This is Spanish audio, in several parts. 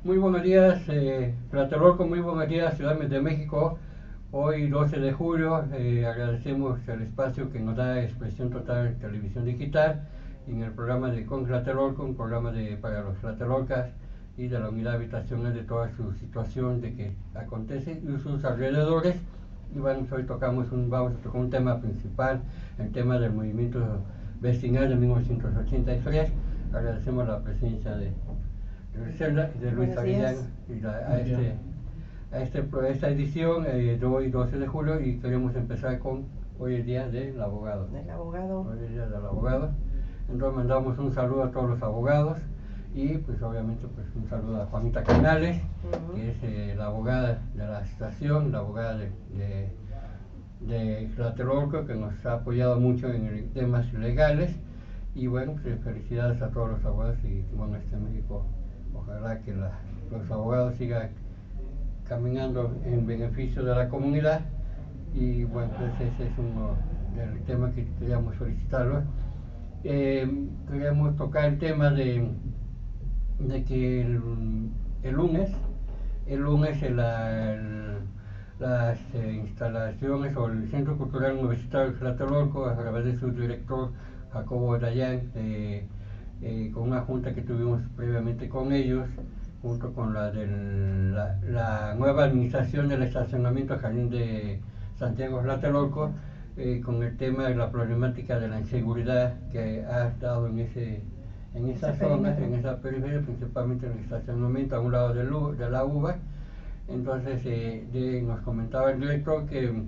Muy buenos días, Tlatelolco, muy buenos días, Ciudad de México. Hoy 12 de julio, agradecemos el espacio que nos da Expresión Total Televisión Digital en el programa de Con Tlatelolco, un programa para los tlatelolcas y de la unidad habitacional de toda su situación de que acontece y sus alrededores. Y bueno, hoy vamos a tocar un tema principal, el tema del movimiento vecinal de 1983. Agradecemos la presencia de Griselda y de Luis Arellano a esta edición de hoy 12 de julio, y queremos empezar con hoy el día del abogado. Hoy el día del abogado. Entonces mandamos un saludo a todos los abogados y pues obviamente pues un saludo a Juanita Canales, que es la abogada de la estación, la abogada de Tlatelolco, que nos ha apoyado mucho en temas legales. Y bueno, pues felicidades a todos los abogados y bueno, México, ojalá que los abogados sigan caminando en beneficio de la comunidad. Y bueno, pues ese es uno del tema que queríamos solicitarlo. Queríamos tocar el tema de que el lunes en las instalaciones o el Centro Cultural Universitario de Tlatelolco, a través de su director Jacobo Dayan, con una junta que tuvimos previamente con ellos, junto con la nueva administración del estacionamiento Jardín de Santiago Tlatelolco, con el tema de la problemática de la inseguridad que ha estado en esa zona, en esa periferia, principalmente en el estacionamiento a un lado de la UBA. Entonces nos comentaba el director que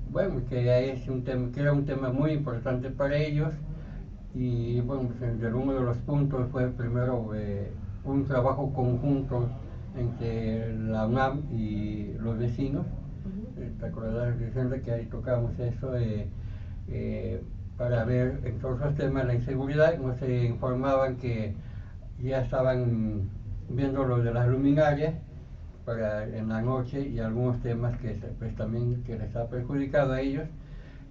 bueno, que es un tema, que era un tema muy importante para ellos. Y bueno, pues uno de los puntos fue primero un trabajo conjunto entre la UNAM y los vecinos. ¿Te acordarás, Vicente, que ahí tocamos eso? Para ver en todos los temas de la inseguridad. Nos informaban que ya estaban viendo lo de las luminarias en la noche y algunos temas que pues también que les ha perjudicado a ellos.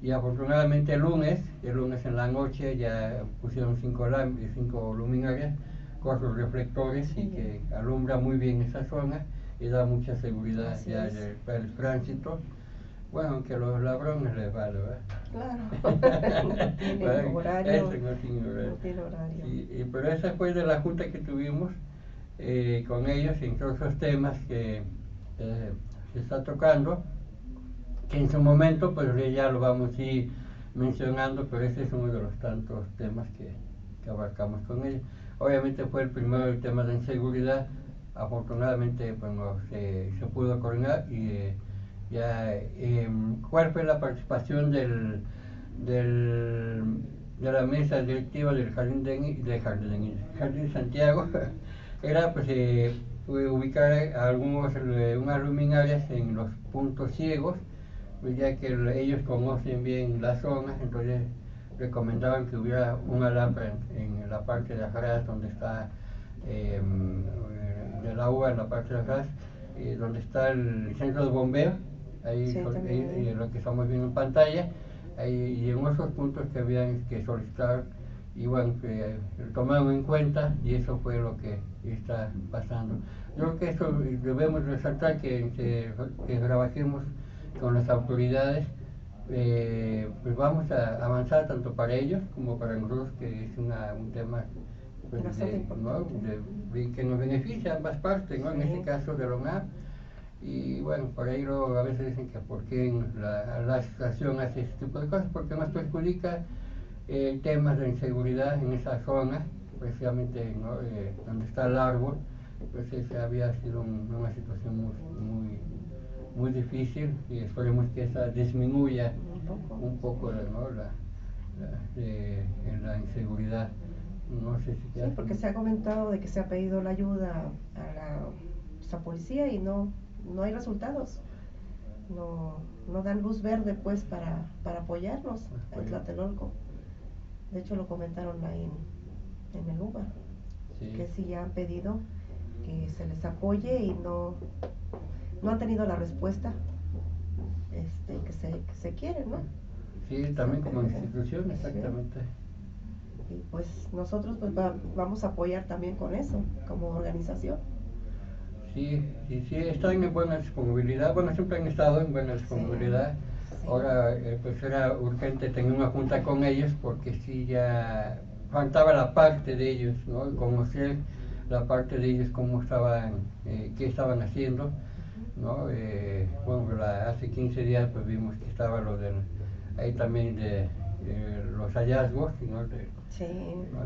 Y afortunadamente el lunes en la noche ya pusieron 5 luminarias con sus reflectores y que alumbra muy bien esa zona y da mucha seguridad ya para el tránsito. Bueno, aunque a los ladrones les vale, ¿verdad? Claro. No tiene horario. No tiene horario. No tiene horario. Pero esa fue de la junta que tuvimos con ellos en todos esos temas que se está tocando, que en su momento pues ya lo vamos a ir mencionando, pero ese es uno de los tantos temas que abarcamos con ellos. Obviamente fue el primero el tema de inseguridad. Afortunadamente bueno, se pudo coordinar y ¿cuál fue la participación de la mesa directiva del Jardín Santiago? Era pues ubicar unas luminarias en los puntos ciegos, pues, ya que ellos conocen bien la zona. Entonces recomendaban que hubiera una lámpara en la parte de atrás donde está de la UBA, en la parte de atrás, donde está el centro de bombeo, ahí Sí, lo que estamos viendo en pantalla, y en otros puntos que habían que solicitar, y bueno, que tomaron en cuenta, y eso fue lo que está pasando. Yo creo que esto debemos resaltar, que trabajemos con las autoridades. Pues vamos a avanzar tanto para ellos como para nosotros, que es un tema pues, que nos beneficia a ambas partes, ¿no? En este caso de la UNAM. Y bueno, por ahí a veces dicen que por qué la situación hace este tipo de cosas, porque nos perjudica temas de inseguridad en esa zona, precisamente, ¿no? Donde está el árbol. Pues esa había sido una situación muy difícil, y esperemos que esa disminuya un poco, ¿no? la inseguridad. No sé si sí, porque se ha comentado de que se ha pedido la ayuda a la policía y no hay resultados. No dan luz verde pues para apoyarnos en Tlatelolco. De hecho lo comentaron ahí en el UBA, sí, que sí ya han pedido que se les apoye y no han tenido la respuesta que se quiere, ¿no? Sí, también como institución, exactamente. Y pues nosotros pues vamos a apoyar también con eso, como organización. sí, están en buena disponibilidad, bueno, siempre han estado en buena disponibilidad. Sí. Ahora, pues era urgente tener una junta con ellos porque sí ya faltaba la parte de ellos, ¿no? Conocer la parte de ellos, cómo estaban, qué estaban haciendo, ¿no? Bueno, hace 15 días pues vimos que estaba lo del, ahí también de los hallazgos, ¿no? Sí. ¿no?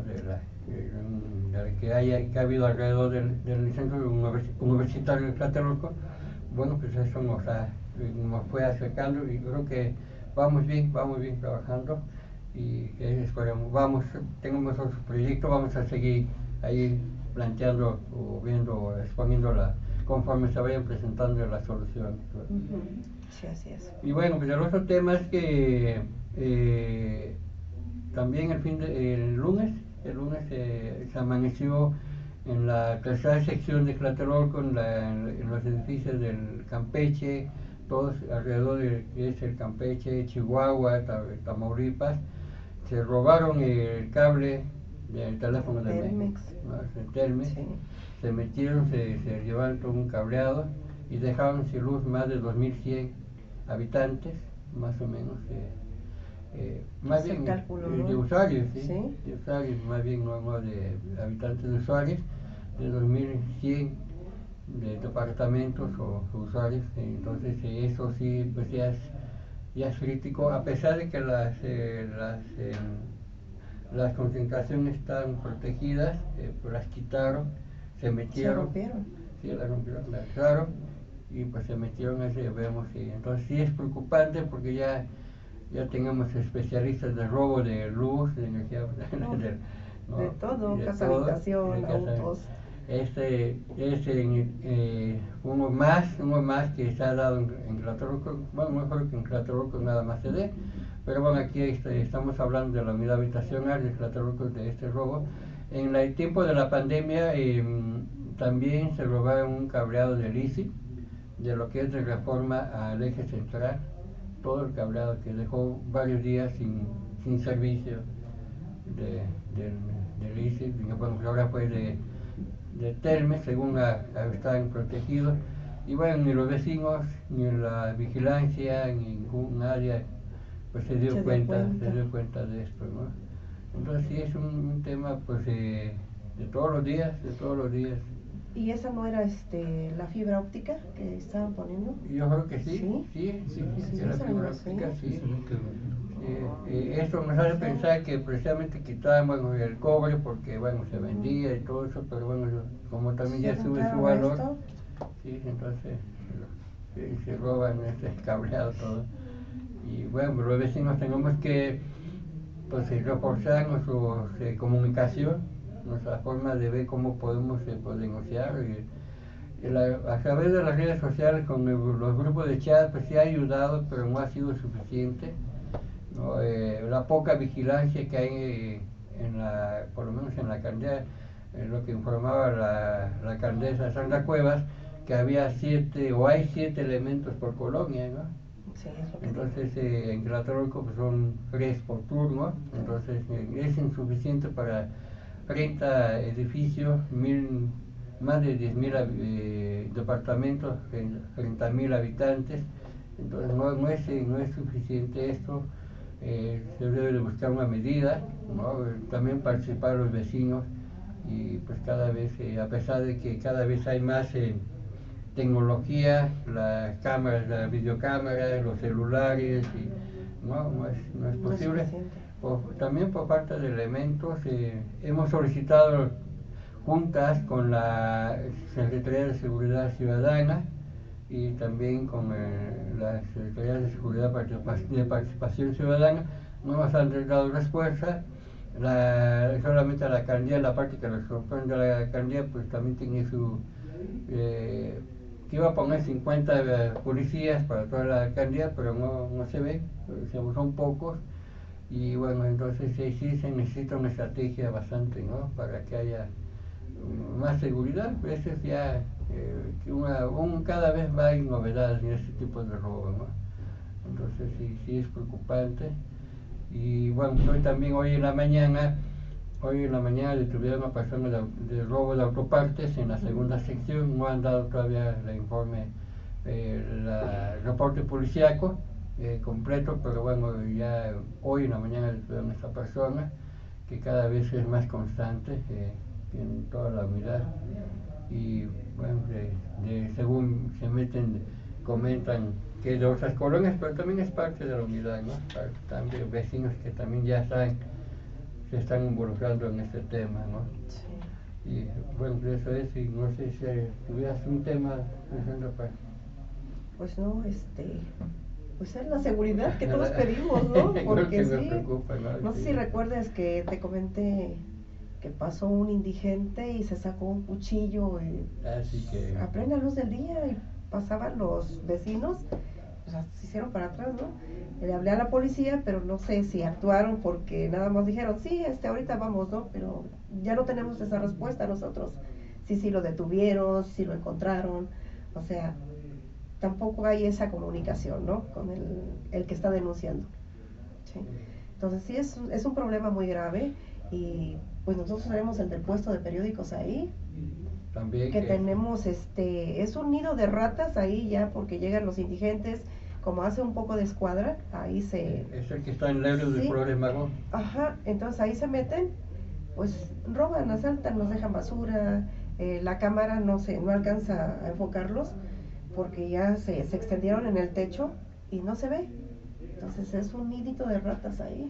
Que ha habido alrededor del centro universitario de Tlatelolco. Bueno, pues eso nos fue acercando y creo que vamos bien trabajando y esperemos, tenemos otros proyectos, vamos a seguir ahí planteando o viendo o exponiendo conforme se vayan presentando las soluciones. Sí, así es. Y bueno, pues el otro tema es que también el lunes se amaneció en la tercera sección de Tlatelolco, en los edificios del Campeche, todos alrededor de que es el Campeche, Chihuahua, Tamaulipas, se robaron el cable del teléfono de Telmex. México, ¿no? El Telmex. Sí. Se metieron, se llevaron todo un cableado y dejaron sin luz más de 2100 habitantes, más o menos. Más bien cálculo, de ¿no? usuarios, ¿sí? ¿Sí? De usuarios, más bien no de habitantes, de usuarios, de 2100 de departamentos o usuarios. Entonces eso sí, pues ya es crítico, a pesar de que las concentraciones están protegidas, pues las quitaron, se metieron. Se rompieron. Sí, las rompieron, las claro, y pues se metieron ese, vemos, y entonces sí es preocupante porque ya tengamos especialistas de robo de luz, de energía, ¿no? De todo, de casa, todo, habitación, autos. Uno más que se ha dado en Tlatelolco, bueno, mejor que en Tlatelolco nada más se dé, pero bueno, aquí estamos hablando de la unidad habitacional de Tlatelolco, de este robo. En el tiempo de la pandemia también se robaron un cableado del ICI, de lo que es de Reforma al eje central, todo el cableado que dejó varios días sin servicio del ICI, bueno, ahora fue de Telmex, según están protegidos, y bueno, ni los vecinos, ni la vigilancia, ni ningún área pues se dio cuenta de esto, ¿no? Entonces sí es un tema pues de todos los días. ¿Y esa no era la fibra óptica que estaban poniendo? Yo creo que sí, que la fibra óptica, sí. Esto nos hace pensar que precisamente quitaban, bueno, el cobre porque, bueno, se vendía y todo eso, pero bueno, como también ya sube su valor, sí, entonces se roban este cableado todo. Y bueno, los vecinos tenemos que pues reforzar nuestra comunicación, nuestra forma de ver cómo podemos pues, denunciar. A través de las redes sociales con los grupos de chat pues sí ha ayudado, pero no ha sido suficiente, ¿no? La poca vigilancia que hay por lo menos en la alcaldía, lo que informaba la alcaldesa Sandra Cuevas, que había hay 7 elementos por colonia, ¿no? Sí, entonces en Tlatelolco pues son 3 por turno, entonces es insuficiente para 30 edificios, más de 10.000 departamentos, 30.000 habitantes, entonces no es suficiente esto. Se debe de buscar una medida, ¿no? También participar los vecinos y pues cada vez, a pesar de que cada vez hay más tecnología, las cámaras, la videocámara, los celulares, y no es posible. También por parte de elementos hemos solicitado juntas con la Secretaría de Seguridad Ciudadana y también con la Secretaría de Seguridad de Participación Ciudadana. No nos han dado respuesta. Solamente la alcaldía, la parte que les corresponde a la alcaldía, pues también tiene su que iba a poner 50 policías para toda la alcaldía, pero no se ve, son pocos. Y bueno, entonces sí se necesita una estrategia bastante, ¿no? Para que haya más seguridad. Pues es ya cada vez va a haber novedades en este tipo de robo, ¿no? Entonces sí es preocupante. Y bueno, hoy en la mañana Hoy en la mañana detuvieron a una persona de robo de autopartes en la segunda sección. No han dado todavía el informe, el reporte policíaco completo, pero bueno, ya hoy en la mañana detuvieron a esta persona, que cada vez es más constante en toda la unidad. Y bueno, según se meten, comentan que de otras colonias, pero también es parte de la unidad, ¿no? También vecinos que también ya saben, se están involucrando en este tema, ¿no? Sí. Y bueno, eso es, y no sé si tuvieras un tema, Pues no, pues es la seguridad que todos pedimos, ¿no? Porque no sí, preocupa, no sé si recuerdas que te comenté que pasó un indigente y se sacó un cuchillo así que a plena luz del día y pasaban los vecinos, o sea, se hicieron para atrás, ¿no? Le hablé a la policía, pero no sé si actuaron porque nada más dijeron, sí, ahorita vamos, ¿no? Pero ya no tenemos esa respuesta nosotros. Sí, lo detuvieron, sí lo encontraron, o sea, tampoco hay esa comunicación, ¿no? Con el que está denunciando. ¿Sí? Entonces sí es un problema muy grave y pues nosotros tenemos el del puesto de periódicos ahí, también que tenemos es un nido de ratas ahí ya porque llegan los indigentes, como hace un poco de escuadra, ahí se... Es el que está en Leros de Flores Magón. Ajá, entonces ahí se meten, pues roban, asaltan, nos dejan basura, la cámara no alcanza a enfocarlos porque ya se extendieron en el techo y no se ve. Entonces es un nidito de ratas ahí.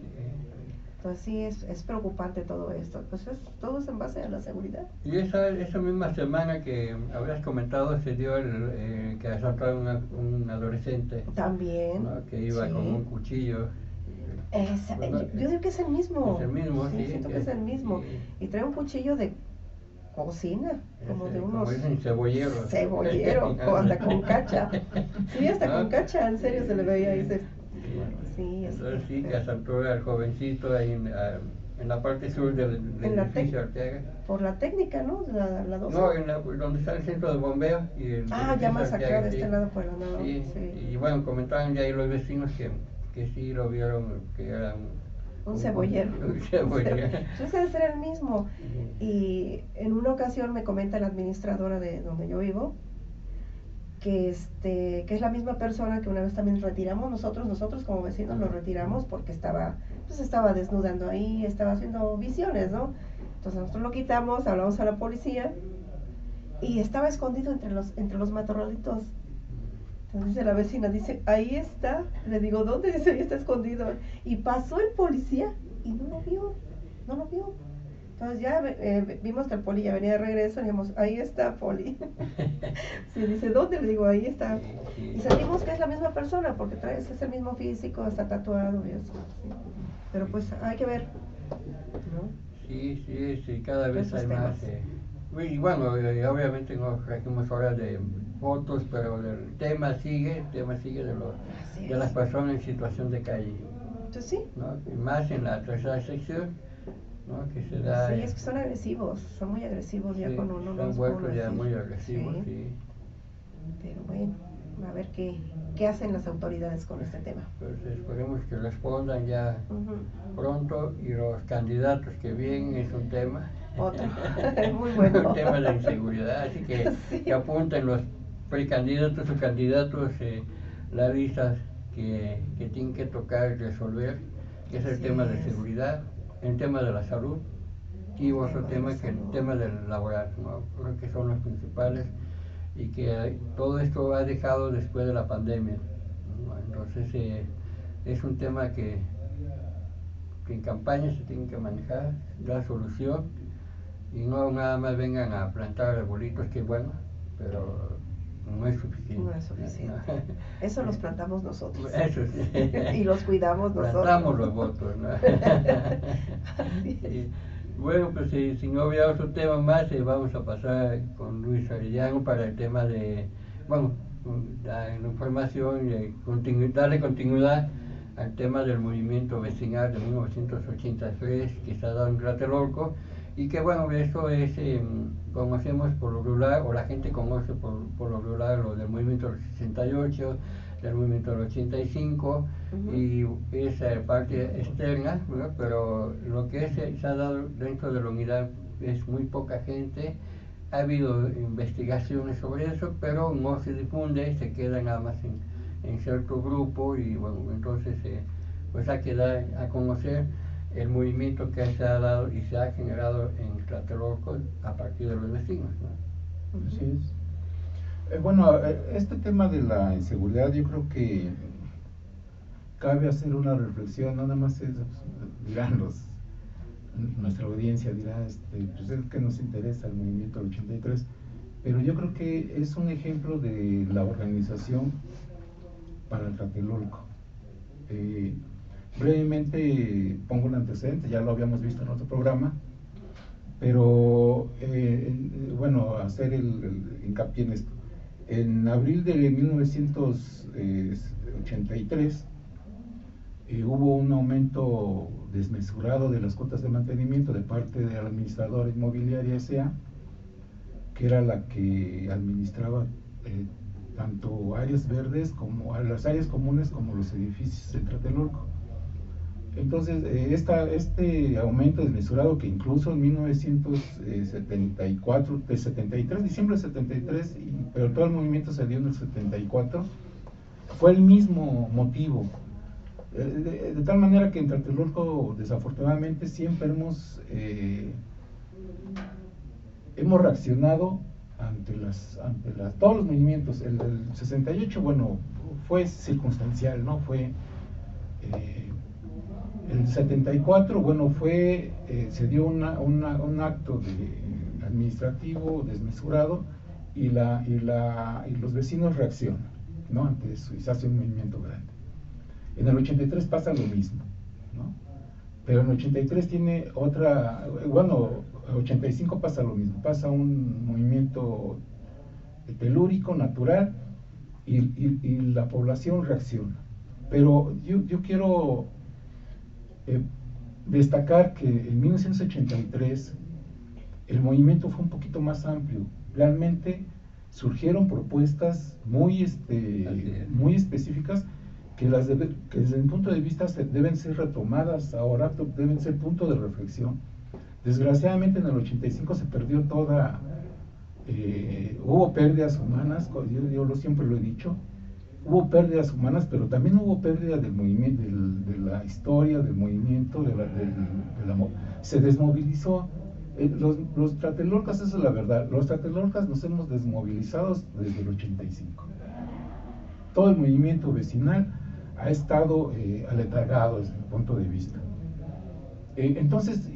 Entonces sí es preocupante todo esto. Pues todo es en base a la seguridad. Y esa misma semana que habías comentado se dio que asaltaron a un adolescente. También. ¿No? Que iba sí. con un cuchillo. Yo digo que es el mismo. Es el mismo, sí. Siento que es el mismo. Sí. Y trae un cuchillo de cocina, como de unos... Como dicen, cebollero. Cebollero, hasta con cacha. Sí, hasta con cacha, en serio se le veía ahí. Sí, entonces sí, que asaltó al jovencito ahí en la parte sur del edificio Arteaga. Por la técnica, ¿no? La 12. No, donde está el centro de bombeo. Ya más acá de este lado por el lado. Sí. Y bueno, comentaban ya ahí los vecinos que sí lo vieron, que era un cebollero. Un cebollero. Entonces debe ser el mismo. Y en una ocasión me comenta la administradora de donde yo vivo que es la misma persona que una vez también retiramos nosotros como vecinos lo retiramos porque estaba desnudando ahí, estaba haciendo visiones, ¿no? Entonces nosotros lo quitamos, hablamos a la policía y estaba escondido entre los matorralitos. Entonces dice la vecina, dice, ahí está. Le digo, ¿dónde? Dice, ahí está escondido. Y pasó el policía y no lo vio. Entonces ya vimos que el poli ya venía de regreso y dijimos, ahí está, poli. Sí, dice, ¿dónde? Le digo, ahí está. Y sentimos que es la misma persona porque es el mismo físico, está tatuado y eso. Sí. Pero pues hay que ver, ¿no? Sí, cada vez hay más. Y bueno, obviamente no trajimos horas de fotos, pero el tema sigue de las personas en situación de calle. Pues sí. ¿No? Y más en la tercera sección, ¿no? Que se da. Sí, es que son agresivos, son muy agresivos ya con uno. Se han vuelto ya muy agresivos, sí. Pero bueno, a ver qué hacen las autoridades con este tema. Pues esperemos que respondan ya pronto, y los candidatos que vienen es un tema. Otro, muy bueno. Un tema de inseguridad, así que apunten los precandidatos o candidatos las listas que tienen que tocar y resolver, que es el tema de seguridad, el tema de la salud y otro tema que el tema del laboral, ¿no? Creo que son los principales y que todo esto ha dejado después de la pandemia, ¿no? Entonces es un tema que en campaña se tiene que manejar, dar solución y no nada más vengan a plantar arbolitos, que bueno, pero no es suficiente. No es suficiente. Eso los plantamos nosotros. Eso sí. Y los cuidamos nosotros. Plantamos los votos, ¿no? Y, bueno, pues si no había otro tema más, vamos a pasar con Luis Arellano para el tema de, bueno, la información y darle continuidad al tema del movimiento vecinal de 1983 que se ha dado en Tlatelolco, y que bueno, eso es, conocemos por lo regular, o la gente conoce por lo regular lo del movimiento del 68, del movimiento del 85 y esa parte externa, ¿verdad? Pero lo que se ha dado dentro de la unidad es muy poca gente. Ha habido investigaciones sobre eso, pero no se difunde, se queda nada más en cierto grupo y bueno, entonces pues hay que dar a conocer el movimiento que se ha dado y se ha generado en Tlatelolco a partir de los vecinos, ¿no? Así es. Bueno, este tema de la inseguridad, yo creo que cabe hacer una reflexión, no nada más dirán nuestra audiencia dirá, pues es que nos interesa el movimiento del 83, pero yo creo que es un ejemplo de la organización para el Tlatelolco. Brevemente pongo un antecedente, ya lo habíamos visto en otro programa, pero bueno, hacer el hincapié en esto. En abril de 1983 hubo un aumento desmesurado de las cuotas de mantenimiento de parte de la administradora inmobiliaria S.A., que era la que administraba tanto áreas verdes como las áreas comunes como los edificios de Tlatelolco. Entonces, este aumento desmesurado, que incluso en 1974, de 73, diciembre de 73, pero todo el movimiento salió en el 74, fue el mismo motivo. De tal manera que en Tlatelolco, desafortunadamente, siempre hemos reaccionado ante todos los movimientos. El 68, bueno, fue circunstancial, ¿no? Fue el 74, bueno, se dio un acto administrativo desmesurado y los vecinos reaccionan, ¿no? Ante eso, y se hace un movimiento grande. En el 83 pasa lo mismo, ¿no? Pero en el 83 tiene otra, bueno, en el 85 pasa lo mismo, pasa un movimiento telúrico, natural, y la población reacciona. Pero yo quiero destacar que en 1983 el movimiento fue un poquito más amplio. Realmente surgieron propuestas muy específicas que desde mi punto de vista deben ser retomadas ahora, deben ser punto de reflexión. Desgraciadamente en el 85 se perdió hubo pérdidas humanas, yo siempre lo he dicho, hubo pérdidas humanas, pero también hubo pérdida del movimiento, de la historia, del movimiento, se desmovilizó. Los tlatelolcas, esa es la verdad, los tlatelolcas nos hemos desmovilizado desde el 85. Todo el movimiento vecinal ha estado aletargado desde mi punto de vista. Entonces,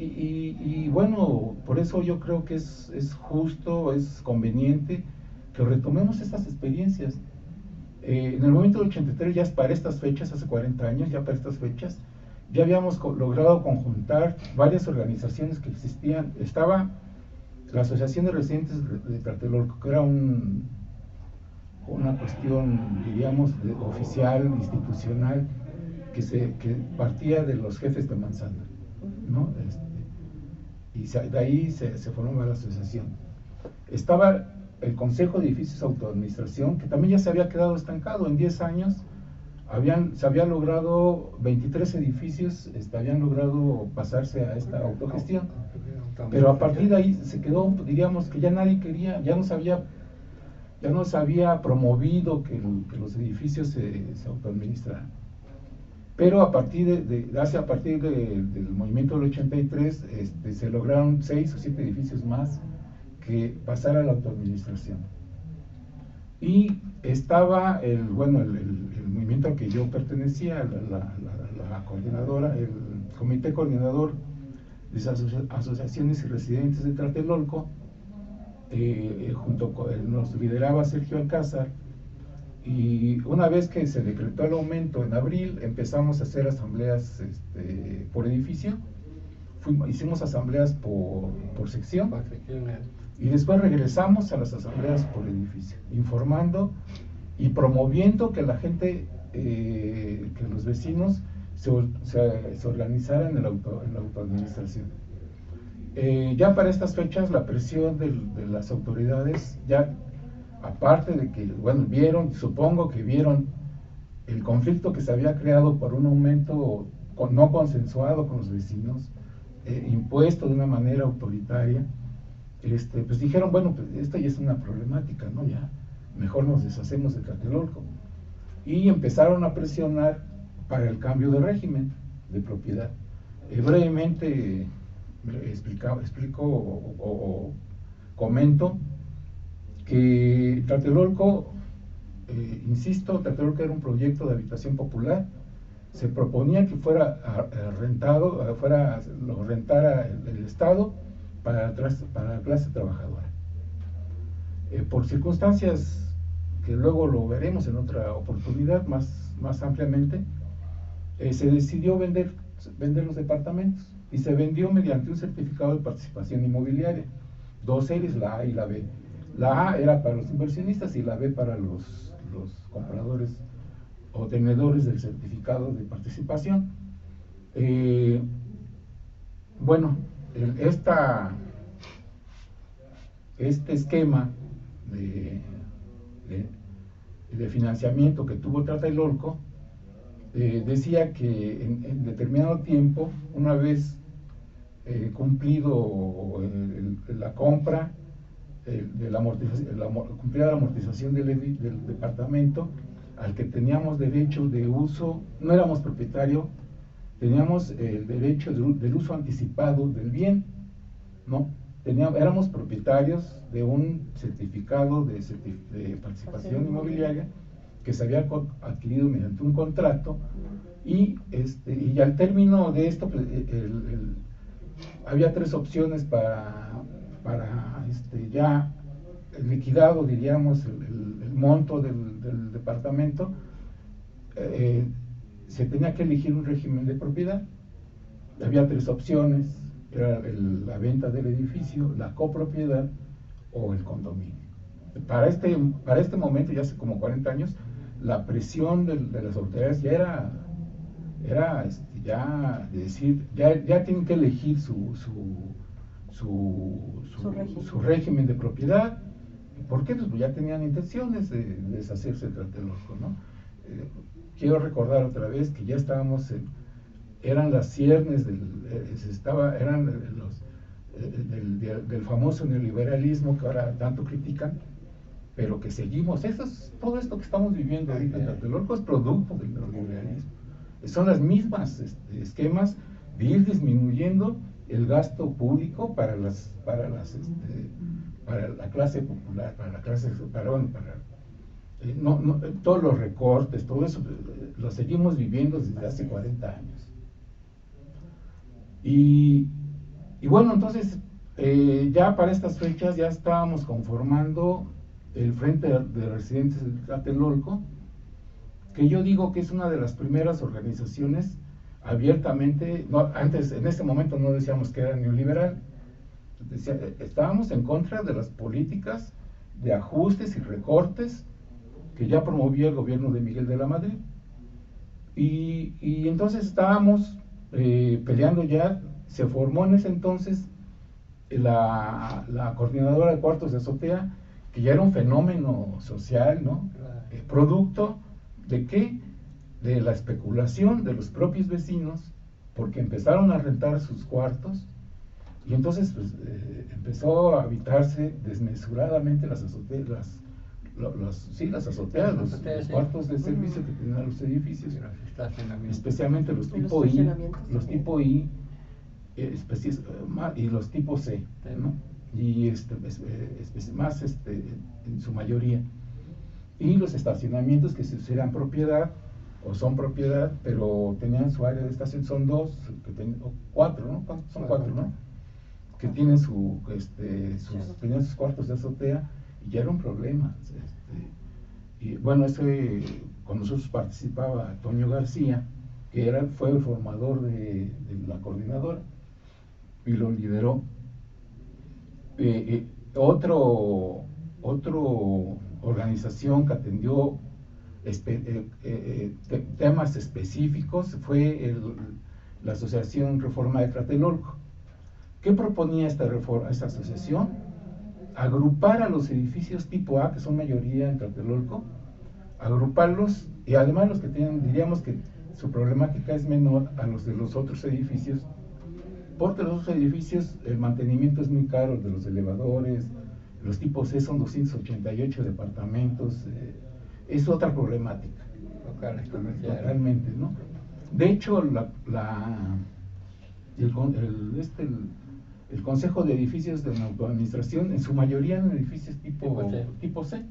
bueno, por eso yo creo que es justo, es conveniente que retomemos estas experiencias. En el momento del 83, ya para estas fechas, hace 40 años, ya para estas fechas, ya habíamos logrado conjuntar varias organizaciones que existían. Estaba la Asociación de Residentes de Tlatelolco, que era una cuestión, diríamos, oficial, institucional, que partía de los jefes de manzana, ¿no? Y de ahí se formó la asociación. Estaba el Consejo de Edificios de Autoadministración, que también ya se había quedado estancado. En 10 años se habían logrado 23 edificios, habían logrado pasarse a esta autogestión, pero a partir de ahí se quedó, diríamos que ya nadie quería, ya no se había promovido que los edificios se autoadministraran. Pero a partir del movimiento del 83 se lograron 6 o 7 edificios más que pasara a la autoadministración. Y estaba el movimiento al que yo pertenecía, la coordinadora, el comité coordinador de esas asociaciones y residentes de Tlatelolco, nos lideraba Sergio Alcázar, y una vez que se decretó el aumento en abril, empezamos a hacer asambleas por edificio, hicimos asambleas por sección, y después regresamos a las asambleas por edificio, informando y promoviendo que la gente, que los vecinos se organizaran en la autoadministración. Ya para estas fechas la presión de las autoridades, ya aparte de que, bueno, supongo que vieron el conflicto que se había creado por un aumento no consensuado con los vecinos, impuesto de una manera autoritaria, pues dijeron, bueno, pues esto ya es una problemática, ¿no? Ya mejor nos deshacemos de Tlatelolco. Y empezaron a presionar para el cambio de régimen de propiedad. Brevemente explico o comento que Tlatelolco, insisto, Tlatelolco era un proyecto de habitación popular. Se proponía que fuera rentado, lo rentara el Estado para la clase trabajadora. Por circunstancias que luego lo veremos en otra oportunidad más ampliamente, se decidió vender los departamentos y se vendió mediante un certificado de participación inmobiliaria, 2 series, la A y la B. La A era para los inversionistas y la B para los compradores o tenedores del certificado de participación. Bueno, este esquema de financiamiento que tuvo Tlatelolco decía que en determinado tiempo, una vez cumplido la compra, cumplida la amortización del departamento, al que teníamos derecho de uso, no éramos propietario, teníamos el derecho del uso anticipado del bien, ¿no? Éramos propietarios de un certificado de participación inmobiliaria que se había adquirido mediante un contrato, y al término de esto, pues, había 3 opciones para ya liquidado, diríamos, el monto del departamento. Se tenía que elegir un régimen de propiedad. Había 3 opciones: era la venta del edificio, la copropiedad o el condominio. Para este momento, ya hace como 40 años, la presión de las autoridades ya era ya de decir, ya tienen que elegir su régimen de propiedad. ¿Por qué? Pues ya tenían intenciones de deshacerse de Tlatelolco, ¿no? Quiero recordar otra vez que ya estábamos eran las ciernes del famoso neoliberalismo que ahora tanto critican, pero que seguimos. Todo esto que estamos viviendo ahorita en Tlatelolco es producto del neoliberalismo. Son las mismas esquemas de ir disminuyendo el gasto público para la clase popular, todos los recortes, todo eso lo seguimos viviendo desde hace 40 años. Y bueno, entonces ya para estas fechas ya estábamos conformando el Frente de Residentes de Tlatelolco, que yo digo que es una de las primeras organizaciones abiertamente, antes, en este momento no decíamos que era neoliberal, estábamos en contra de las políticas de ajustes y recortes que ya promovía el gobierno de Miguel de la Madrid. Y entonces estábamos peleando ya. Se formó en ese entonces la coordinadora de cuartos de azotea, que ya era un fenómeno social, ¿no? Producto ¿de qué? De la especulación de los propios vecinos, porque empezaron a rentar sus cuartos, y entonces pues, empezó a habitarse desmesuradamente las azoteas, los cuartos de servicio que tenían los edificios, especialmente los tipo I, y los tipo C, ¿no? Y más en su mayoría, y los estacionamientos que eran propiedad o son propiedad, pero tenían su área de estación, son 2 o 4, ¿no? Son 4, ¿no? Que tienen tenían sus cuartos de azotea, y ya era un problema. Y bueno, con nosotros participaba Toño García, que fue el formador de la coordinadora y lo lideró. Otro organización que atendió temas específicos fue la Asociación Reforma de Tlatelolco. ¿Qué proponía esta asociación? Agrupar a los edificios tipo A, que son mayoría en Tlatelolco, agruparlos, y además los que tienen, diríamos que su problemática es menor a los de los otros edificios, porque los otros edificios el mantenimiento es muy caro, de los elevadores, los tipos C son 288 departamentos, es otra problemática. Locales, comerciales. Totalmente, ¿no? De hecho, el Consejo de Edificios de la Autoadministración, en su mayoría en edificios tipo C.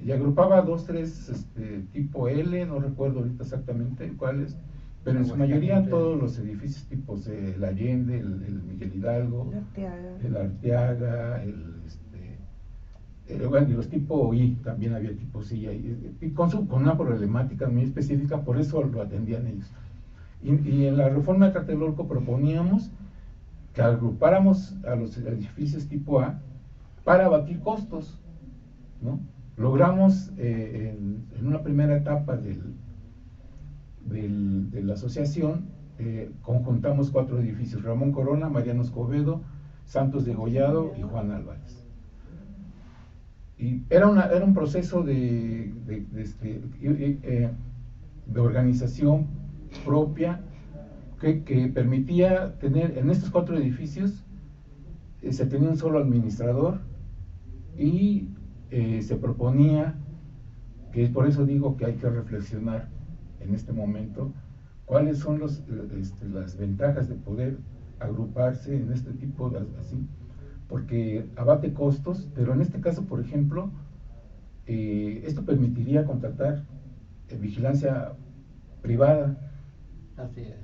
Y agrupaba 2, 3 tipo L, no recuerdo ahorita exactamente cuáles, pero en su mayoría todos los edificios tipo C, el Allende, el Miguel Hidalgo, el Arteaga, bueno, y los tipo I, también había tipo C, y con una problemática muy específica, por eso lo atendían ellos. Y en la reforma de Tlatelolco proponíamos que agrupáramos a los edificios tipo A para abatir costos, ¿no? Logramos en una primera etapa de la asociación, conjuntamos 4 edificios: Ramón Corona, Mariano Escobedo, Santos Degollado y Juan Álvarez. Y era un proceso de organización propia que permitía tener en estos 4 edificios, se tenía un solo administrador, y se proponía, que por eso digo que hay que reflexionar en este momento cuáles son las ventajas de poder agruparse en este tipo de así, porque abate costos, pero en este caso, por ejemplo, esto permitiría contratar vigilancia privada. Así es.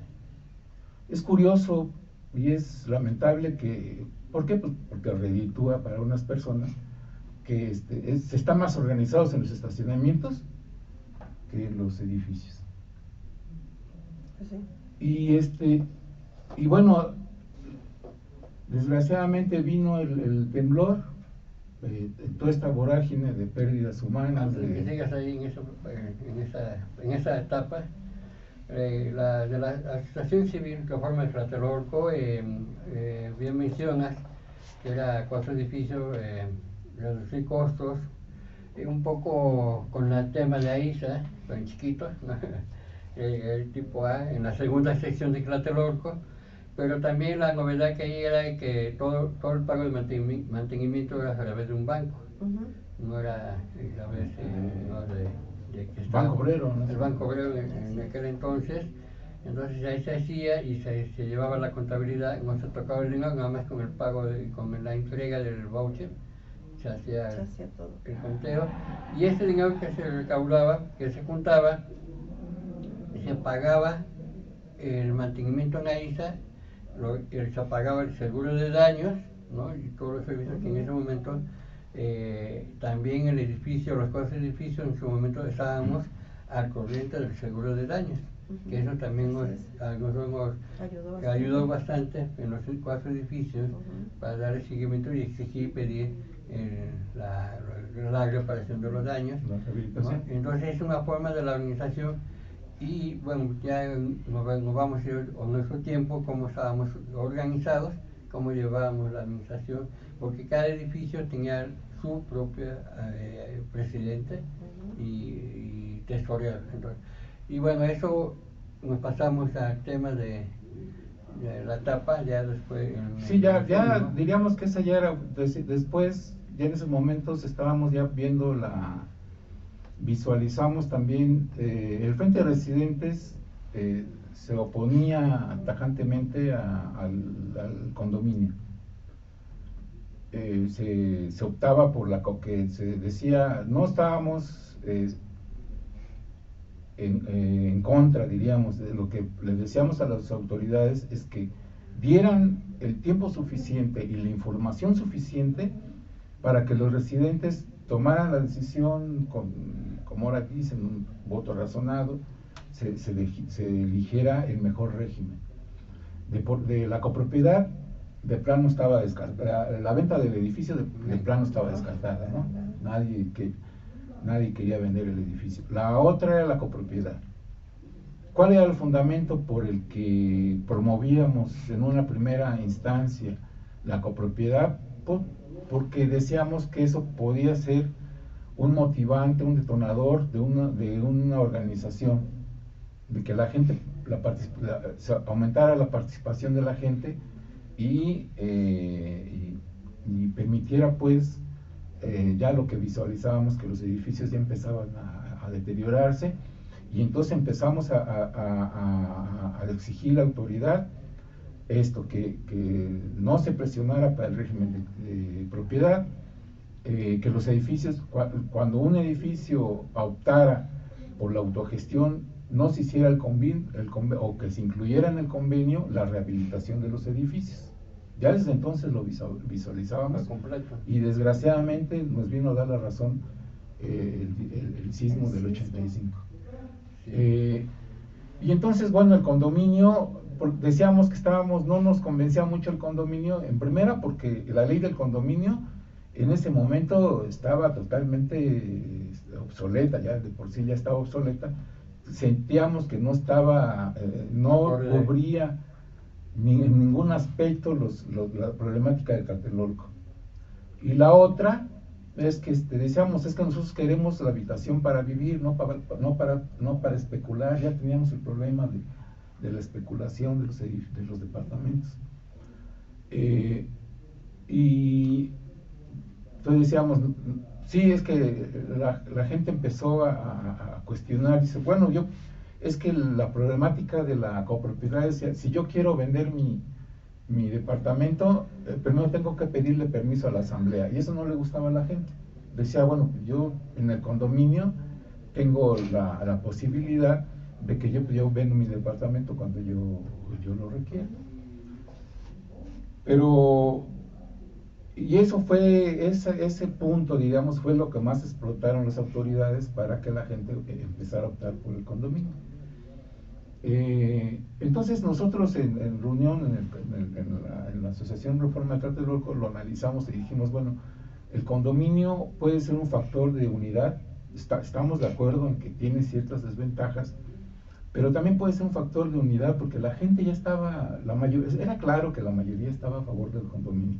Es curioso y es lamentable que, ¿por qué? Pues porque reditúa para unas personas que están más organizados en los estacionamientos que en los edificios. Sí. Y bueno, desgraciadamente vino el temblor, toda esta vorágine de pérdidas humanas. Antes de que sigas ahí en esa etapa, de la Asociación Civil Reforma de Tlatelolco, bien mencionas que era 4 edificios, reducir costos, un poco con el tema de AISA, en chiquitos, ¿no? El tipo A, en la segunda sección de Tlatelolco, pero también la novedad que ahí era que todo el pago de mantenimiento era a través de un banco, no era a través de que estaba Banco Obrero, ¿no? el Banco Obrero en aquel entonces. Entonces ahí se hacía y se llevaba la contabilidad, no se tocaba el dinero, nada más con el pago, con la entrega del voucher, se hacía todo el conteo, y ese dinero que se recaudaba, que se juntaba, se pagaba el mantenimiento en AISA, se pagaba el seguro de daños, ¿no? Y todos los servicios que en ese momento, también el edificio, los 4 edificios en su momento estábamos al corriente del seguro de daños, que eso también nos ayudó bastante en los 4 edificios para dar el seguimiento y exigir y pedir la reparación de los daños, ¿no? Entonces es una forma de la organización. Y bueno, ya nos vamos a ir a nuestro tiempo, cómo estábamos organizados, cómo llevábamos la administración, porque cada edificio tenía su propio presidente y tesorero. Entonces, y bueno, eso nos pasamos al tema de la etapa, ya después. Sí, ya diríamos que esa ya era, después, ya en esos momentos estábamos ya viendo visualizamos también, el Frente de Residentes se oponía tajantemente al condominio. Se optaba por que se decía, no estábamos en contra, diríamos, de lo que les decíamos a las autoridades, es que dieran el tiempo suficiente y la información suficiente para que los residentes tomaran la decisión, como ahora dicen, un voto razonado, se eligiera el mejor régimen. De la copropiedad, de plano estaba descartada, la venta del edificio de plano estaba descartada, ¿no? Nadie quería vender el edificio. La otra era la copropiedad. ¿Cuál era el fundamento por el que promovíamos en una primera instancia la copropiedad? Porque decíamos que eso podía ser un motivante, un detonador de una organización, de que la gente, aumentara la participación de la gente y permitiera pues ya lo que visualizábamos, que los edificios ya empezaban a deteriorarse, y entonces empezamos a exigir la autoridad esto, que no se presionara para el régimen de propiedad, que los edificios, cuando un edificio optara por la autogestión, no se hiciera el convenio, o que se incluyera en el convenio la rehabilitación de los edificios. Ya desde entonces lo visualizábamos, y desgraciadamente nos vino a dar la razón el sismo del 85. Y entonces, bueno, el condominio, decíamos que no nos convencía mucho el condominio, en primera porque la ley del condominio en ese momento estaba totalmente obsoleta, ya de por sí ya estaba obsoleta. Sentíamos que no estaba, no cubría en ningún aspecto la problemática de Tlatelolco. Y la otra es que decíamos, es que nosotros queremos la habitación para vivir, no para especular. Ya teníamos el problema de la especulación de los departamentos. Y entonces decíamos, sí, es que la gente empezó a cuestionar, dice, bueno, es que la problemática de la copropiedad es, si yo quiero vender mi departamento, primero tengo que pedirle permiso a la asamblea, y eso no le gustaba a la gente. Decía, bueno, yo en el condominio tengo la posibilidad de que yo vendo mi departamento cuando yo lo requiera. Pero, y eso fue, ese punto, digamos, fue lo que más explotaron las autoridades para que la gente empezara a optar por el condominio. Entonces nosotros en reunión en la Asociación Reforma de Tlatelolco lo analizamos y dijimos, bueno, el condominio puede ser un factor de unidad, estamos de acuerdo en que tiene ciertas desventajas, pero también puede ser un factor de unidad porque la gente ya estaba, era claro que la mayoría estaba a favor del condominio.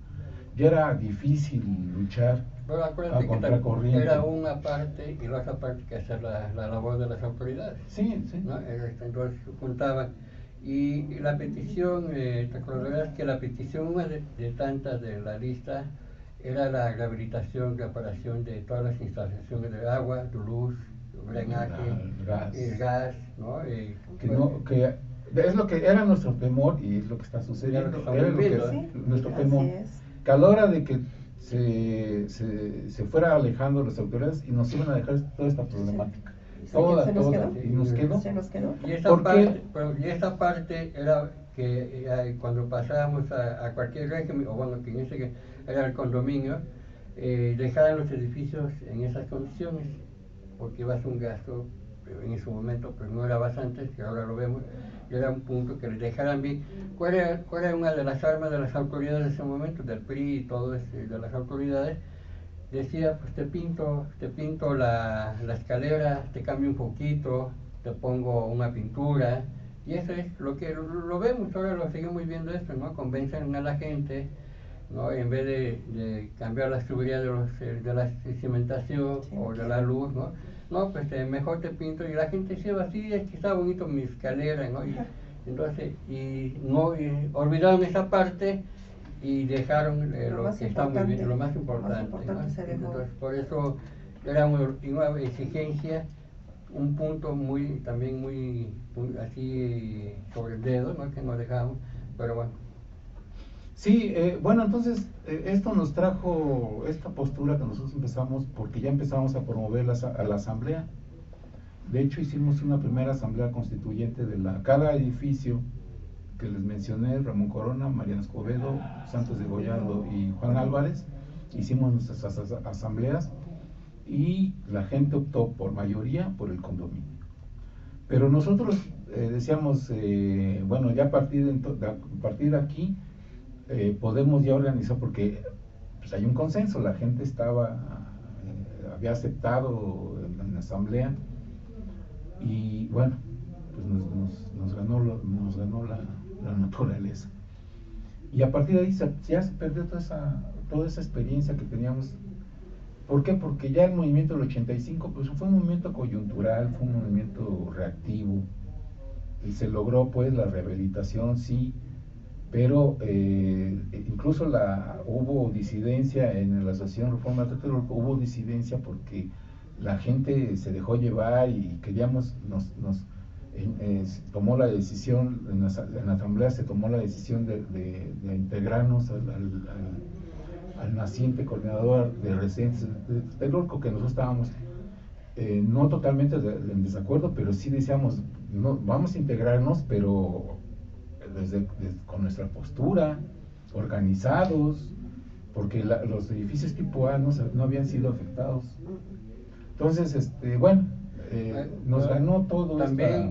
Ya era difícil luchar a contracorriente. Era una parte y la otra parte que hacer la labor de las autoridades. Sí, sí. ¿No? Entonces juntaban. Y la petición, te acordarás que la petición, una de tantas de la lista, era la rehabilitación, reparación de todas las instalaciones de agua, de luz, drenaje, gas, ¿no? Que es lo que era nuestro temor y es lo que está sucediendo. Era nuestro temor. Que a la hora de que se fuera alejando las autoridades y nos iban a dejar toda esta problemática. Toda, y nos quedó. Se nos quedó. Y esta parte era que cuando pasábamos a cualquier régimen, o bueno, que en ese era el condominio, dejaran los edificios en esas condiciones, porque iba a ser un gasto, pero en ese momento pues no era bastante, que ahora lo vemos, y era un punto que les dejaran bien. ¿Cuál era una de las armas de las autoridades de ese momento, del PRI y todo de las autoridades? Decía, pues te pinto la escalera, te cambio un poquito, te pongo una pintura, y eso es lo que lo vemos, ahora lo seguimos viendo esto, ¿no? Convencen a la gente, ¿no? En vez de cambiar la seguridad de la cimentación, sí, o de la luz, ¿no? No, pues mejor te pinto, y la gente se va así, es que está bonito mi escalera, ¿no? Y entonces, olvidaron esa parte y dejaron lo que está muy bien, lo más importante, ¿no? Entonces, por eso era una exigencia, un punto también muy así sobre el dedo, ¿no? Que nos dejamos, pero bueno. Sí, bueno, entonces esto nos trajo esta postura que nosotros empezamos, porque ya empezamos a promover a la asamblea. De hecho, hicimos una primera asamblea constituyente de cada edificio que les mencioné, Ramón Corona, Mariano Escobedo, Santos de Gollado y Juan Álvarez. Hicimos nuestras asambleas y la gente optó por mayoría por el condominio. Pero nosotros decíamos, bueno, ya a partir de aquí podemos ya organizar, porque pues hay un consenso, la gente había aceptado en la asamblea, y bueno, pues nos ganó la naturaleza, y a partir de ahí ya se perdió toda esa experiencia que teníamos ¿Por qué? Porque ya el movimiento del 85 pues fue un movimiento coyuntural, fue un movimiento reactivo, y se logró pues la rehabilitación, sí, pero incluso hubo disidencia en la Asociación Reforma de Tlatelolco, hubo disidencia porque la gente se dejó llevar y queríamos, tomó la decisión, en la asamblea se tomó la decisión de integrarnos al naciente coordinador de residentes de Tlatelolco, que nosotros estábamos no totalmente en desacuerdo, pero sí decíamos, no, vamos a integrarnos, pero con nuestra postura, organizados, porque los edificios tipo A no habían sido afectados. Entonces, bueno, nos ganó todo. También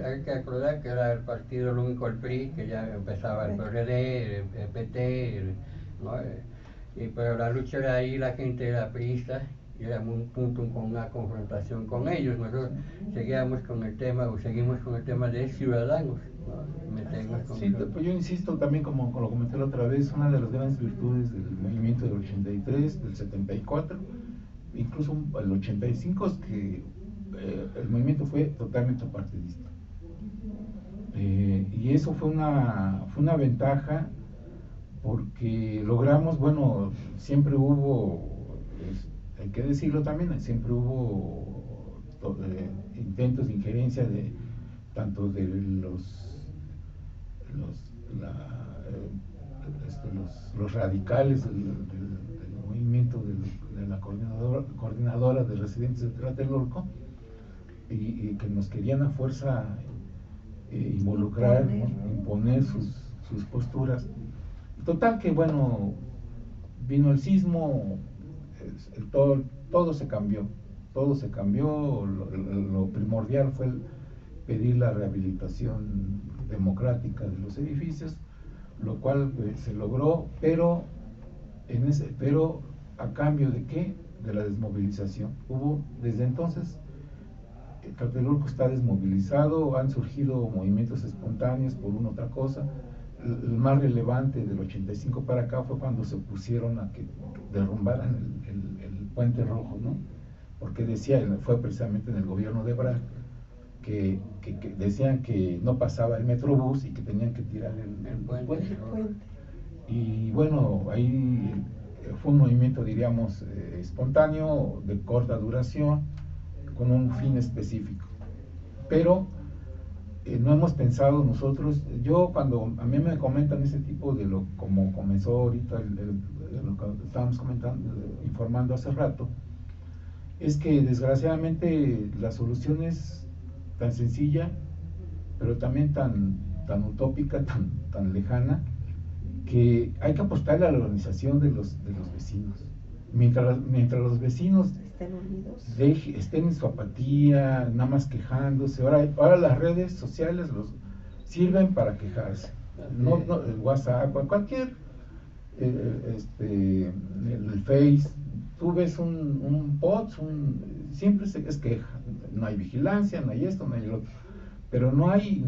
hay que acordar que era el partido el único, el PRI, que ya empezaba el PRD, el PT, ¿no? Pero la lucha era ahí, la gente era priista, y era un punto con una confrontación con ellos. Nosotros seguimos con el tema de ciudadanos, ¿no? Sí, pues yo insisto también, como lo comenté la otra vez, una de las grandes virtudes del movimiento del 83, del 74, incluso el 85, es que el movimiento fue totalmente partidista. Y eso fue una ventaja, porque logramos, bueno, siempre hubo, hay que decirlo también, siempre hubo intentos de injerencia tanto de los radicales del movimiento de la coordinadora de residentes de Tlatelolco, y que nos querían a fuerza involucrar, imponer sus posturas. Total que, bueno, vino el sismo, todo se cambió, lo primordial fue pedir la rehabilitación democrática de los edificios, lo cual se logró, pero a cambio de ¿qué? De la desmovilización. Desde entonces, Tlatelolco está desmovilizado, han surgido movimientos espontáneos por una u otra cosa. El más relevante del 85 para acá fue cuando se opusieron a que derrumbaran el Puente Rojo, ¿no? Porque fue precisamente en el gobierno de Ebrard, que decían que no pasaba el Metrobús y que tenían que tirar el puente. Y bueno, ahí fue un movimiento, diríamos, espontáneo, de corta duración, con un fin específico. Pero no hemos pensado nosotros, cuando a mí me comentan ese tipo de como comenzó ahorita lo que estábamos informando hace rato, es que desgraciadamente la solución es tan sencilla, pero también tan utópica, tan lejana, que hay que apostarle a la organización de los vecinos. Mientras los vecinos estén unidos, estén en su apatía, nada más quejándose. Ahora las redes sociales sirven para quejarse. No, el WhatsApp, cualquier, el Face, tú ves un post, siempre es queja. No hay vigilancia, no hay esto, no hay lo otro. Pero no hay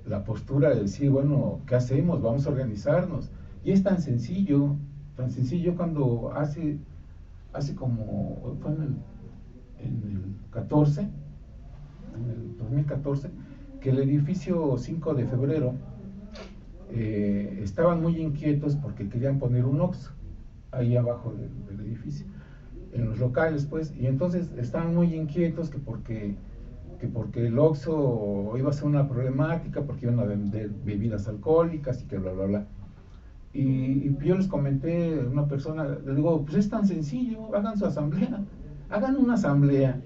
la postura de decir, bueno, ¿qué hacemos? Vamos a organizarnos. Y es tan sencillo cuando hace como, fue en el 2014, que el edificio 5 de febrero estaban muy inquietos porque querían poner un Oxxo ahí abajo del edificio, en los locales, pues, y entonces estaban muy inquietos que porque el Oxxo iba a ser una problemática, porque iban a vender bebidas alcohólicas y que bla, bla, bla. Y yo les comenté a una persona, les digo, pues es tan sencillo, hagan su asamblea, hagan una asamblea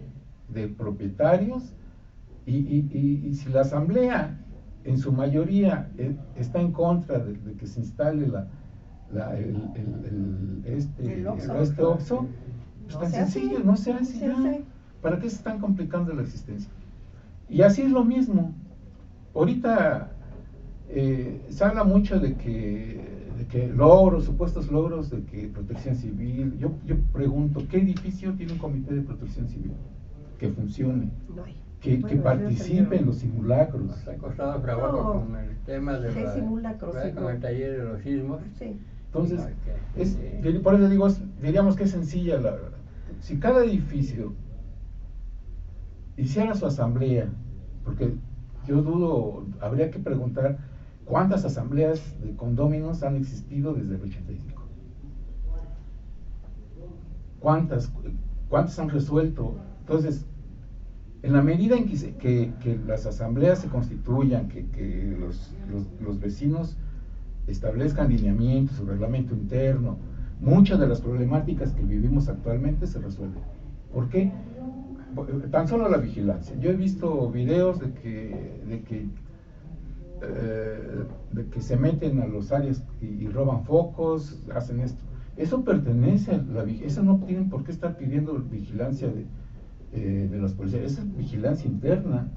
de propietarios, y si la asamblea en su mayoría está en contra de que se instale este Oxxo, pues tan sencillo, no se hace ya. ¿Para qué se están complicando la existencia? Y así es lo mismo. Ahorita se habla mucho de que supuestos logros de que protección civil. Yo pregunto, ¿qué edificio tiene un comité de protección civil que funcione? No hay. Que participe en los simulacros. Nos ha costado trabajo con el tema de simulacros, con el taller de los sismos. Sí. Entonces, Sí. por eso digo, diríamos que es sencilla. Si cada edificio hiciera su asamblea, porque yo dudo, habría que preguntar cuántas asambleas de condóminos han existido desde el 85. ¿Cuántas han resuelto? Entonces, en la medida en que las asambleas se constituyan, que los vecinos establezcan lineamientos, su reglamento interno, muchas de las problemáticas que vivimos actualmente se resuelven. ¿Por qué? Tan solo la vigilancia. Yo he visto videos de que se meten a los áreas y roban focos, hacen esto. Eso pertenece a la vigilancia. Eso no tienen por qué estar pidiendo vigilancia de los policías. Esa es vigilancia interna.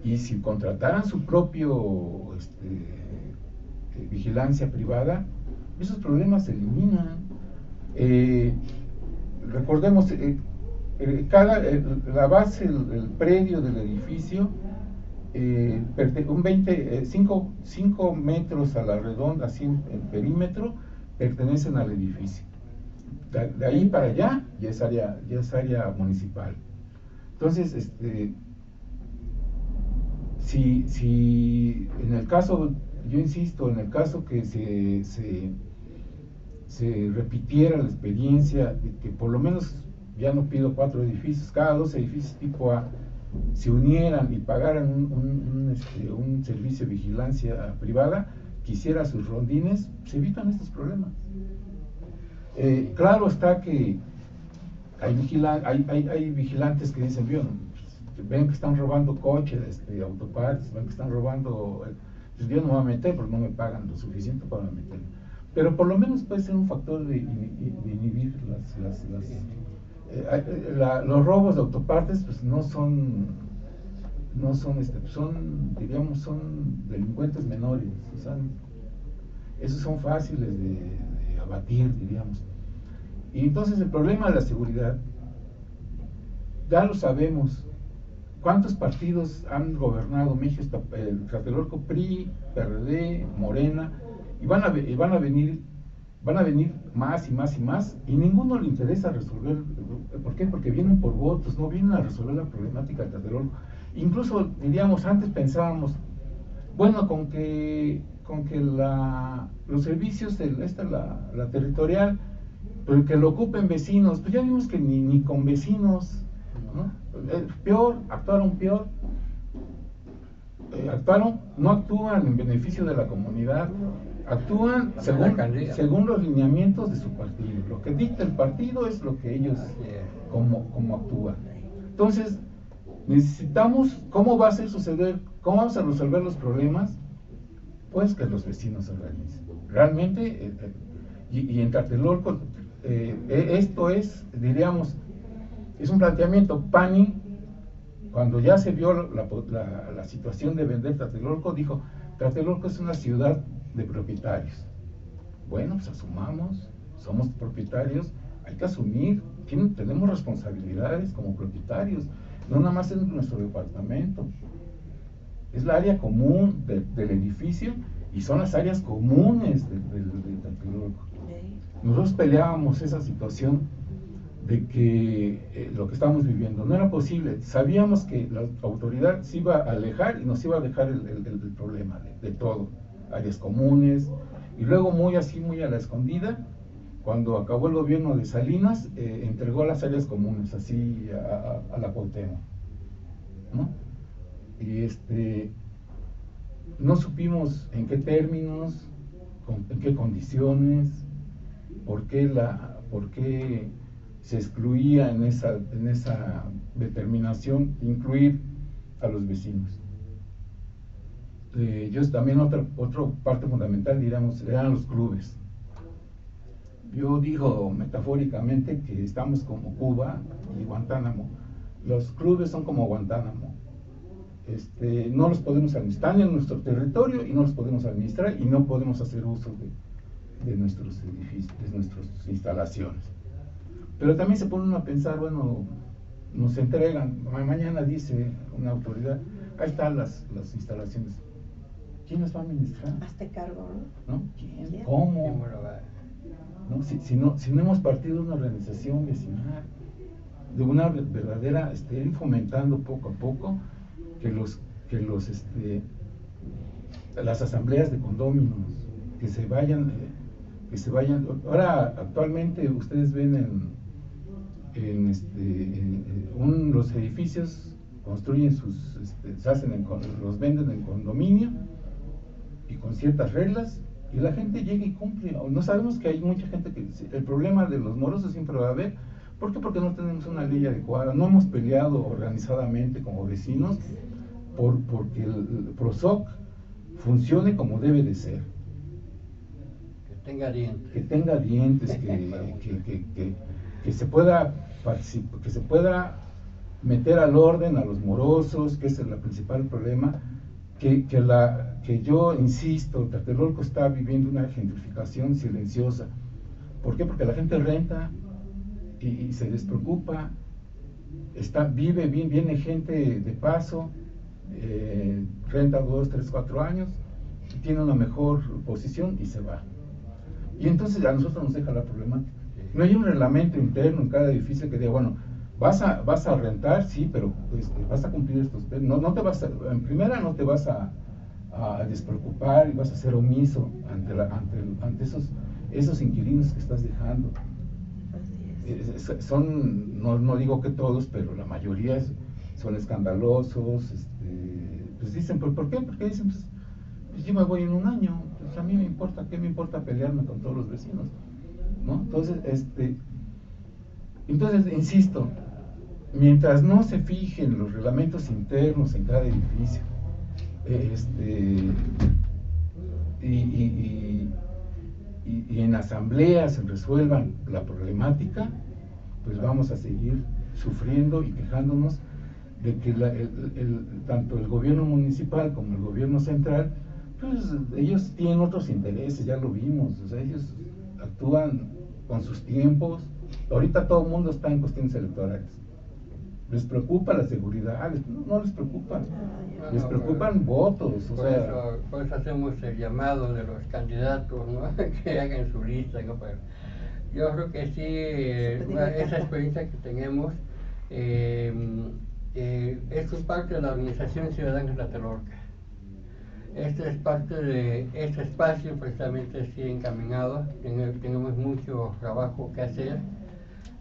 Y si contrataran su propio vigilancia privada, esos problemas se eliminan. Recordemos, la base, el predio del edificio, 5 metros a la redonda, así en perímetro, pertenecen al edificio. De ahí para allá ya es área municipal. Entonces, si en el caso, yo insisto, en el caso que se repitiera la experiencia de que por lo menos, ya no pido 4 edificios, cada 2 edificios tipo A se unieran y pagaran un servicio de vigilancia privada, que hiciera sus rondines, se evitan estos problemas. Claro está que hay vigilantes que dicen, ven que están robando coches, autopartes, ven que están robando, pues yo no me voy a meter porque no me pagan lo suficiente para meterme. Pero por lo menos puede ser un factor de inhibir los robos de autopartes, pues son delincuentes menores, o sea, esos son fáciles de abatir, diríamos. Y entonces el problema de la seguridad, ya lo sabemos. ¿Cuántos partidos han gobernado México? Tlatelolco, PRI, PRD, Morena, y van a venir más y más y más, y ninguno le interesa resolver. ¿Por qué? Porque vienen por votos, no vienen a resolver la problemática de Tlatelolco. Incluso, diríamos, antes pensábamos, bueno, con que los servicios, la territorial, pero que lo ocupen vecinos, pues ya vimos que ni con vecinos, ¿no? Actuaron peor, no actúan en beneficio de la comunidad, actúan según los lineamientos de su partido. Lo que dicta el partido es lo que ellos, como actúan. Entonces, necesitamos, ¿cómo va a suceder? ¿Cómo vamos a resolver los problemas? Pues que los vecinos se organicen. Realmente, y en Tlatelolco, esto es, diríamos, es un planteamiento. Pani, cuando ya se vio la situación de vender Tlatelolco, dijo, Tlatelolco es una ciudad de propietarios. Bueno, pues asumamos, somos propietarios, hay que asumir, tenemos responsabilidades como propietarios, no nada más en nuestro departamento, es la área común del edificio y son las áreas comunes de Tlatelolco. Nosotros peleábamos esa situación de que lo que estábamos viviendo no era posible. Sabíamos que la autoridad se iba a alejar y nos iba a dejar el problema de todo, áreas comunes, y luego muy a la escondida, cuando acabó el gobierno de Salinas, entregó las áreas comunes así a la Cuauhtémoc, ¿no? Y no supimos en qué términos, en qué condiciones, por qué se excluía en esa determinación incluir a los vecinos. También otra parte fundamental, diríamos, eran los clubes. Yo digo metafóricamente que estamos como Cuba y Guantánamo. Los clubes son como Guantánamo. No los podemos administrar, están en nuestro territorio y no los podemos administrar y no podemos hacer uso de nuestros edificios, de nuestras instalaciones. Pero también se ponen a pensar, bueno, nos entregan, mañana dice una autoridad, ahí están las instalaciones. ¿Quién las va a administrar? Hazte cargo, ¿No? ¿Quién? ¿Cómo? ¿no? Si no hemos partido de una organización vecinal, de una verdadera, ir fomentando poco a poco que las asambleas de condóminos que se vayan. Ahora actualmente ustedes ven los edificios construyen los venden en condominio y con ciertas reglas, y la gente llega y cumple. No sabemos que hay mucha gente que el problema de los morosos siempre va a haber. ¿Por qué? Porque no tenemos una ley adecuada, no hemos peleado organizadamente como vecinos porque el PROSOC funcione como debe de ser. Que tenga dientes, que se pueda que se pueda meter al orden a los morosos, que ese es el principal problema, que yo insisto, Tlatelolco está viviendo una gentrificación silenciosa. ¿Por qué? Porque la gente renta y se despreocupa, viene gente de paso, renta 2, 3, 4 años, tiene una mejor posición y se va. Y entonces a nosotros nos deja la problemática. No hay un reglamento interno en cada edificio que diga, bueno, vas a rentar, sí, pero vas a cumplir estos. No te vas en primera no te vas a despreocupar y vas a ser omiso ante esos inquilinos que estás dejando. No digo que todos, pero la mayoría son escandalosos. Pues dicen, ¿por qué? Porque dicen, pues yo me voy en un año, pues a mí ¿qué me importa pelearme con todos los vecinos? ¿No? Entonces, insisto, mientras no se fijen los reglamentos internos en cada edificio, y en asambleas se resuelvan la problemática, pues vamos a seguir sufriendo y quejándonos de que tanto el gobierno municipal como el gobierno central, pues ellos tienen otros intereses, ya lo vimos, o sea, ellos actúan con sus tiempos. Ahorita todo el mundo está en cuestiones electorales. Les preocupa la seguridad, no les preocupa, les preocupan votos. Por eso hacemos el llamado de los candidatos, ¿no? Que hagan su lista, ¿no? Pero yo creo que sí, esa experiencia que tenemos, esto es parte de la Organización Ciudadana Tlatelolco. Esto es parte de este espacio precisamente así encaminado. Tenemos mucho trabajo que hacer.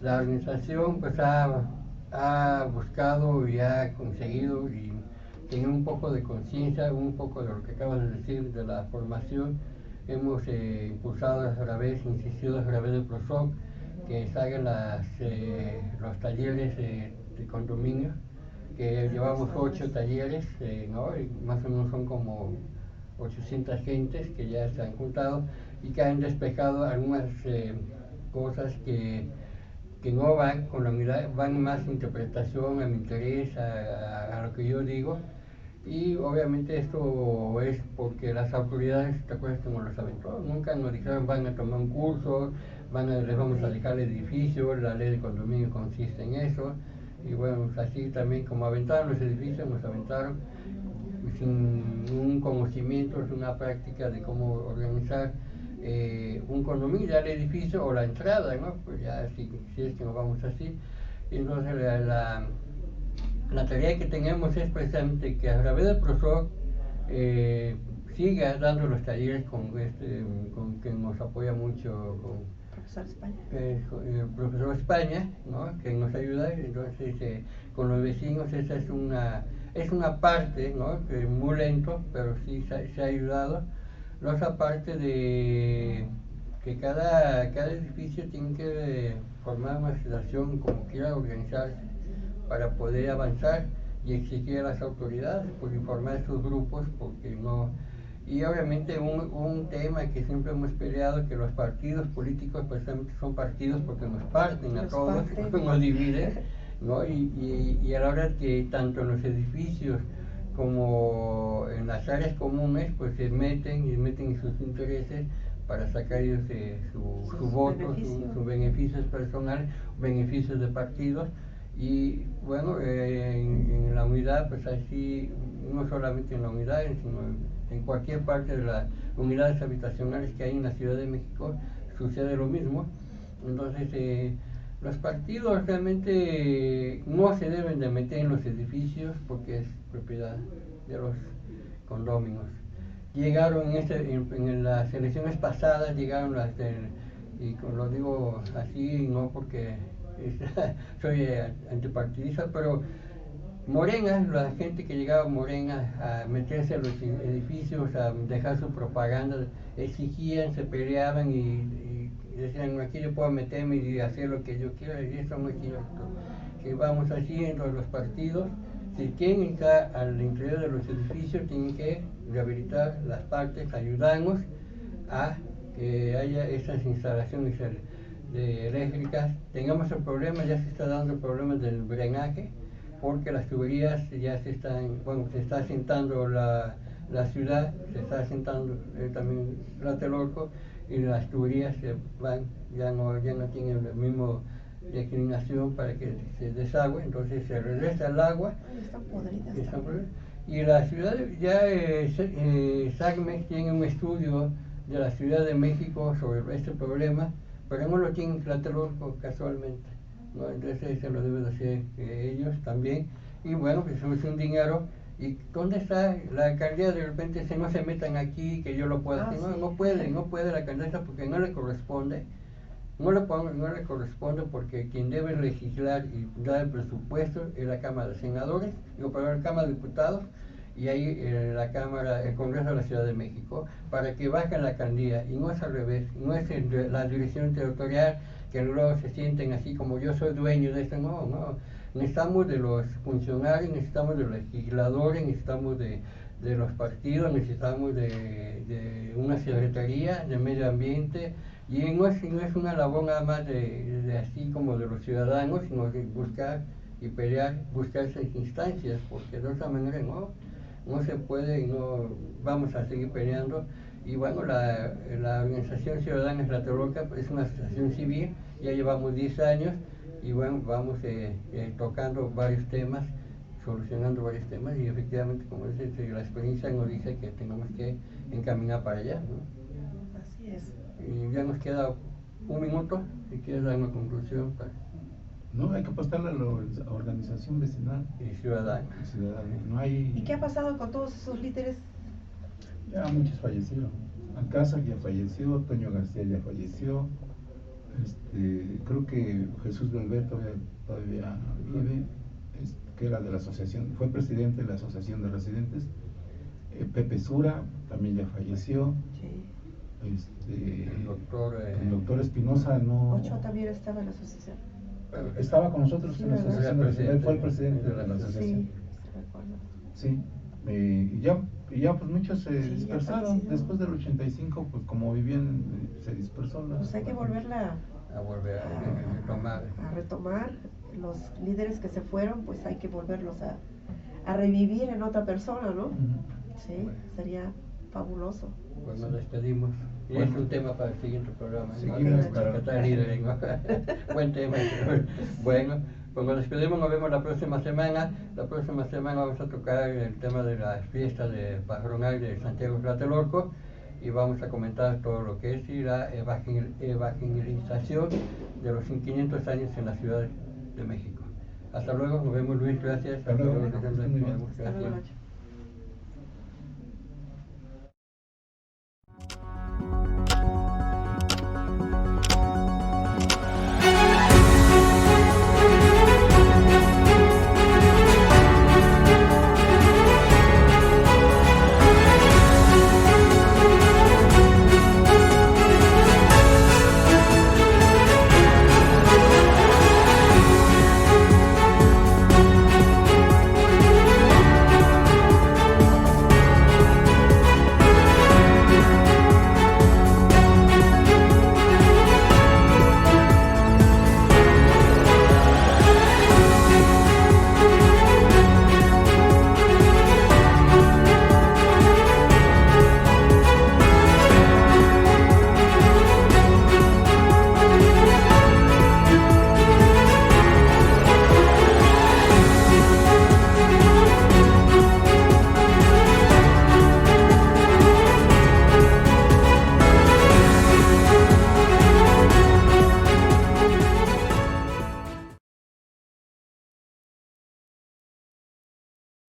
La organización pues ha buscado y ha conseguido y tener un poco de conciencia, un poco de lo que acabas de decir de la formación. Hemos impulsado insistido a través del PROSOC que se hagan los talleres de condominio, que llevamos 8 talleres, ¿no? Y más o menos son como 800 gentes que ya se han juntado y que han despejado algunas cosas que no van con la unidad, van más interpretación, a mi interés, a lo que yo digo. Y obviamente esto es porque las autoridades, ¿te acuerdas que nos lo saben todo? Nunca nos dijeron van a tomar un curso, les vamos a dejar el edificio, la ley de condominio consiste en eso. Y bueno, así también como aventaron los edificios, nos aventaron sin un conocimiento, sin una práctica de cómo organizar un condominio, ya el edificio o la entrada, ¿no? Pues ya si es que nos vamos así. Entonces la tarea que tenemos es precisamente que a través del PROSOC siga dando los talleres con quien nos apoya mucho, el profesor España, ¿no? Que nos ayuda. Entonces con los vecinos esa es una parte, ¿no? Que muy lento, pero sí se ha ayudado. La otra parte de que cada edificio tiene que formar una asociación como quiera organizarse para poder avanzar y exigir a las autoridades por informar a sus grupos, porque no. Y obviamente un tema que siempre hemos peleado, que los partidos políticos precisamente son partidos porque nos parten a todos, nos dividen, ¿no? Y a la hora que tanto en los edificios como en las áreas comunes pues se meten sus intereses para sacar ellos su voto, sus beneficios personales, beneficios de partidos. Y bueno, en la unidad pues así, no solamente en la unidad, sino en cualquier parte de las unidades habitacionales que hay en la Ciudad de México, sucede lo mismo. Entonces, los partidos realmente no se deben de meter en los edificios porque es propiedad de los condóminos. Llegaron en las elecciones pasadas, llegaron y lo digo así, no porque soy antipartidista, pero Morena, la gente que llegaba a Morena a meterse a los edificios, a dejar su propaganda, exigían, se peleaban y decían, aquí yo puedo meterme y hacer lo que yo quiera, y eso no es cierto. Si vamos haciendo los partidos, si quieren entrar al interior de los edificios, tienen que rehabilitar las partes, ayudarnos a que haya esas instalaciones eléctricas. Tengamos el problema, ya se está dando el problema del drenaje, porque las tuberías ya se está asentando la ciudad, se está asentando también Tlatelolco, y las tuberías ya no tienen el mismo declinación para que se desagüe, entonces se regresa el agua. Están podridas. Y la ciudad, ya SACMEX tiene un estudio de la Ciudad de México sobre este problema, pero no lo tienen Tlatelolco casualmente, ¿no? Entonces se lo deben hacer ellos también. Y bueno, pues es un dinero. ¿Y dónde está la alcaldía? De repente no se metan aquí, que yo lo pueda hacer. No, no puede la alcaldesa porque no le corresponde. No le corresponde porque quien debe legislar y dar el presupuesto es la Cámara de Senadores, la Cámara de Diputados, y ahí el Congreso de la Ciudad de México, para que baje la alcaldía, y no es al revés, no es la dirección territorial que luego se sienten así como yo soy dueño de esto, no, necesitamos de los funcionarios, necesitamos de los legisladores, necesitamos de los partidos, necesitamos de una secretaría de medio ambiente, y no es una labor nada más de así como de los ciudadanos, sino de buscar y pelear, buscar esas instancias, porque de otra manera no se puede y no vamos a seguir peleando. Y bueno, la Organización Ciudadana Tlatelolco es una asociación civil, ya llevamos 10 años y bueno, vamos tocando varios temas, solucionando varios temas, y efectivamente, como dice, la experiencia nos dice que tenemos que encaminar para allá, ¿no? Así es. Y ya nos queda un minuto, si quieres dar una conclusión. No, hay que apostarle a la organización vecinal Y ciudadana. No hay... ¿Y qué ha pasado con todos esos líderes? Ya muchos fallecieron. Alcázar ya falleció, Toño García ya falleció, creo que Jesús Belver todavía vive, que era de la asociación, fue presidente de la asociación de residentes. Pepe Sura también ya falleció. Sí. El doctor Espinosa no... Ochoa también estaba en la asociación. Estaba con nosotros en la asociación, él fue el presidente de la asociación. Sí, recuerdo. Sí, y ya pues muchos se dispersaron después del 85, pues como vivían, se dispersó la... Pues hay que volverla a retomar. Los líderes que se fueron, pues hay que volverlos a revivir en otra persona, ¿no? Sí, sería fabuloso. Pues nos despedimos. Y es un tema para el siguiente programa. Seguimos para Buen tema. Bueno, pues nos despedimos, nos vemos la próxima semana. La próxima semana vamos a tocar el tema de la fiesta de patronal de Santiago Tlatelolco, y vamos a comentar todo lo que es la evangelización de los 500 años en la Ciudad de México. Hasta luego, nos vemos, Luis, gracias. Hasta luego. Nos vemos, gracias.